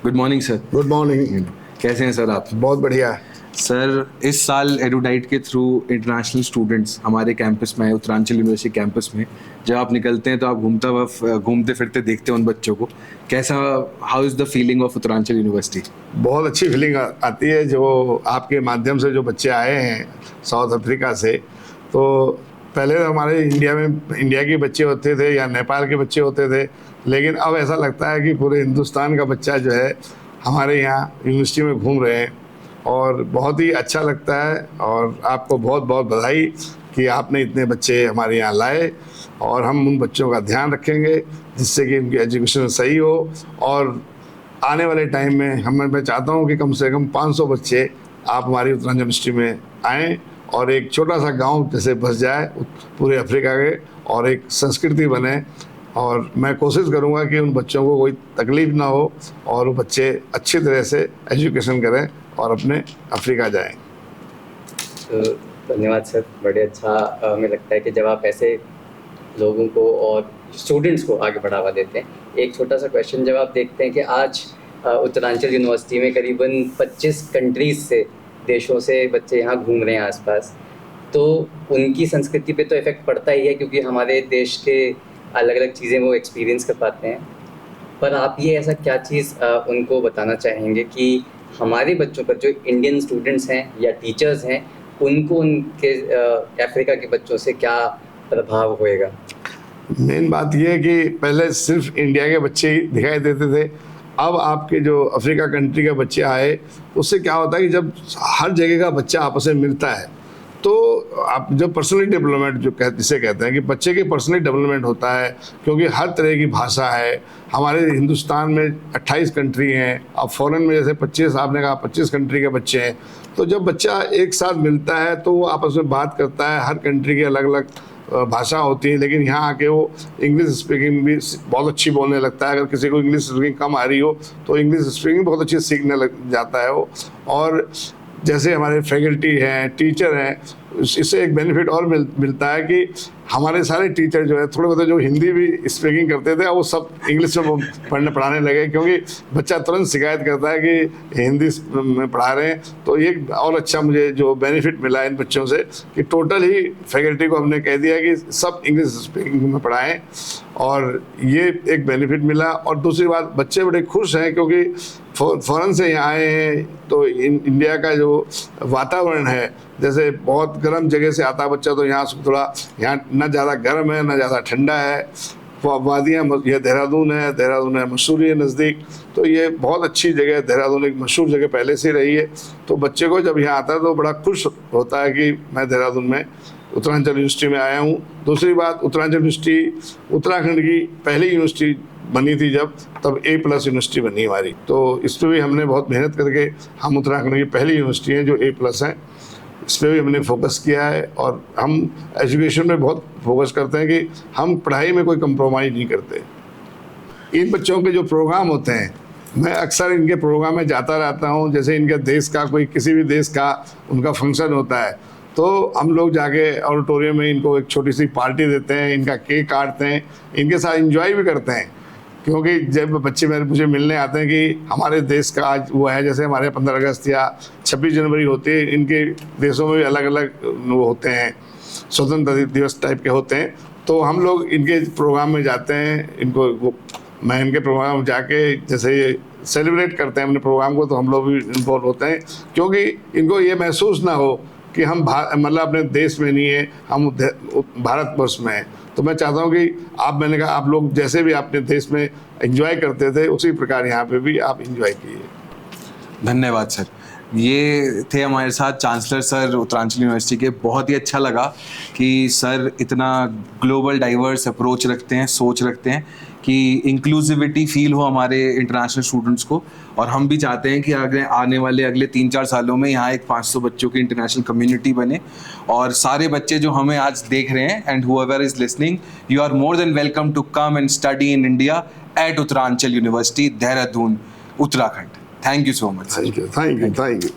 Good morning sir. Good morning. कैसे हैं sir आप? बहुत बढ़िया। सर, इस साल एडुडाइट के थ्रू इंटरनेशनल स्टूडेंट्स हमारे कैंपस में, उत्तरांचल यूनिवर्सिटी कैंपस में, जब आप निकलते हैं तो आप घूमते फिरते देखते हैं उन बच्चों को। कैसा, how is the feeling of Uttaranchal university? बहुत अच्छी फीलिंग आती है जो आपके माध्यम से जो बच्चे आए हैं साउथ अफ्रीका से। तो पहले हमारे इंडिया के बच्चे होते थे या नेपाल के बच्चे होते थे, लेकिन अब ऐसा लगता है कि पूरे हिंदुस्तान का बच्चा जो है हमारे यहाँ यूनिवर्सिटी में घूम रहे हैं और बहुत ही अच्छा लगता है। और आपको बहुत बहुत बधाई कि आपने इतने बच्चे हमारे यहाँ लाए, और हम उन बच्चों का ध्यान रखेंगे जिससे कि उनकी एजुकेशन सही हो। और आने वाले टाइम में मैं चाहता हूँ कि कम से कम 500 बच्चे आप हमारी उत्तरांचल यूनिवर्सिटी में आएँ और एक छोटा सा गांव जैसे बस जाए पूरे अफ्रीका के, और एक संस्कृति बने। और मैं कोशिश करूंगा कि उन बच्चों को कोई तकलीफ ना हो और वो बच्चे अच्छी तरह से एजुकेशन करें और अपने अफ्रीका जाएं। तो धन्यवाद सर, बड़े अच्छा हमें लगता है कि जब आप ऐसे लोगों को और स्टूडेंट्स को आगे बढ़ावा देते हैं। एक छोटा सा क्वेश्चन, जब आप देखते हैं कि आज उत्तरांचल यूनिवर्सिटी में करीबन 25 कंट्रीज से, देशों से बच्चे यहाँ घूम रहे हैं आसपास, तो उनकी संस्कृति पे तो इफ़ेक्ट पड़ता ही है क्योंकि हमारे देश के अलग अलग चीज़ें वो एक्सपीरियंस कर पाते हैं। पर आप ये ऐसा क्या चीज़ उनको बताना चाहेंगे कि हमारे बच्चों पर, जो इंडियन स्टूडेंट्स हैं या टीचर्स हैं, उनको उनके अफ्रीका के बच्चों से क्या प्रभाव होएगा? मेन बात यह है कि पहले सिर्फ इंडिया के बच्चे ही दिखाई देते थे। अब आपके जो अफ्रीका कंट्री के बच्चे आए, उससे क्या होता है कि जब हर जगह का बच्चा आपस में मिलता है तो आप जो पर्सनली डेवलपमेंट जिसे कहते हैं कि बच्चे के पर्सनली डेवलपमेंट होता है, क्योंकि हर तरह की भाषा है। हमारे हिंदुस्तान में 28 कंट्री हैं, अब फॉरेन में जैसे 25, आपने कहा 25 कंट्री के बच्चे हैं। तो जब बच्चा एक साथ मिलता है तो वो आपस में बात करता है। हर कंट्री की अलग अलग भाषा होती है, लेकिन यहाँ आके वो इंग्लिश स्पीकिंग भी बहुत अच्छी बोलने लगता है। अगर किसी को इंग्लिश स्पीकिंग कम आ रही हो तो इंग्लिश स्पीकिंग बहुत अच्छी सीखने लग जाता है वो। और जैसे हमारे फैकल्टी हैं, टीचर हैं, इससे एक बेनिफिट और मिलता है कि हमारे सारे टीचर जो है थोड़े बहुत जो हिंदी भी स्पीकिंग करते थे वो सब इंग्लिश में पढ़ाने लगे, क्योंकि बच्चा तुरंत शिकायत करता है कि हिंदी में पढ़ा रहे हैं। तो ये और अच्छा मुझे जो बेनिफिट मिला इन बच्चों से कि टोटल ही फैकल्टी को हमने कह दिया कि सब इंग्लिश स्पीकिंग में पढ़ाएं, और ये एक बेनिफिट मिला। और दूसरी बात, बच्चे बड़े खुश हैं क्योंकि फॉरेन से यहाँ आए हैं। तो इंडिया का जो वातावरण है, जैसे बहुत गर्म जगह से आता है बच्चा, तो यहाँ से थोड़ा, यहाँ न ज़्यादा गर्म है न ज़्यादा ठंडा है। वादियाँ, यह देहरादून है मसूरी है नज़दीक, तो ये बहुत अच्छी जगह है। देहरादून एक मशहूर जगह पहले से रही है। तो बच्चे को जब यहाँ आता है तो बड़ा खुश होता है कि मैं देहरादून में उत्तरांचल यूनिवर्सिटी में आया हूँ। दूसरी बात, उत्तरांचल यूनिवर्सिटी उत्तराखंड की पहली यूनिवर्सिटी बनी थी जब, तब A+ यूनिवर्सिटी बनी हमारी। तो इस पर भी हमने बहुत मेहनत करके, हम उत्तराखंड की पहली यूनिवर्सिटी हैं जो A+ हैं, इस पर भी हमने फोकस किया है। और हम एजुकेशन में बहुत फोकस करते हैं कि हम पढ़ाई में कोई कंप्रोमाइज़ नहीं करते। इन बच्चों के जो प्रोग्राम होते हैं, मैं अक्सर इनके प्रोग्राम में जाता रहता हूँ। जैसे इनके देश का कोई, किसी भी देश का उनका फंक्शन होता है तो हम लोग जाके ऑडिटोरियम में इनको एक छोटी सी पार्टी देते हैं, इनका केक काटते हैं, इनके साथ एंजॉय भी करते हैं। क्योंकि जब बच्चे मुझे मिलने आते हैं कि हमारे देश का आज वो है, जैसे हमारे 15 अगस्त या 26 जनवरी होती है, इनके देशों में भी अलग अलग वो होते हैं, स्वतंत्रता दिवस टाइप के होते हैं। तो हम लोग इनके प्रोग्राम में जाते हैं, मैं इनके प्रोग्राम में जाके जैसे ये सेलिब्रेट करते हैं अपने प्रोग्राम को, तो हम लोग भी इन्वॉल्व होते हैं, क्योंकि इनको ये महसूस ना हो कि हम मतलब अपने देश में नहीं है, हम भारतवर्ष में हैं। तो मैं चाहता हूँ कि मैंने कहा आप लोग जैसे भी अपने देश में एंजॉय करते थे, उसी प्रकार यहाँ पे भी आप एंजॉय कीजिए। धन्यवाद सर। ये थे हमारे साथ चांसलर सर उत्तरांचल यूनिवर्सिटी के। बहुत ही अच्छा लगा कि सर इतना ग्लोबल डाइवर्स अप्रोच रखते हैं, सोच रखते हैं कि इंक्लूसिविटी फील हो हमारे इंटरनेशनल स्टूडेंट्स को। और हम भी चाहते हैं कि आने वाले अगले 3-4 सालों में यहाँ एक 500 बच्चों की इंटरनेशनल कम्युनिटी बने। और सारे बच्चे जो हमें आज देख रहे हैं, and whoever is listening, you are more than welcome to come and study in India at Uttaranchal University, Dehradun, Uttarakhand. Thank you so much. Thank you.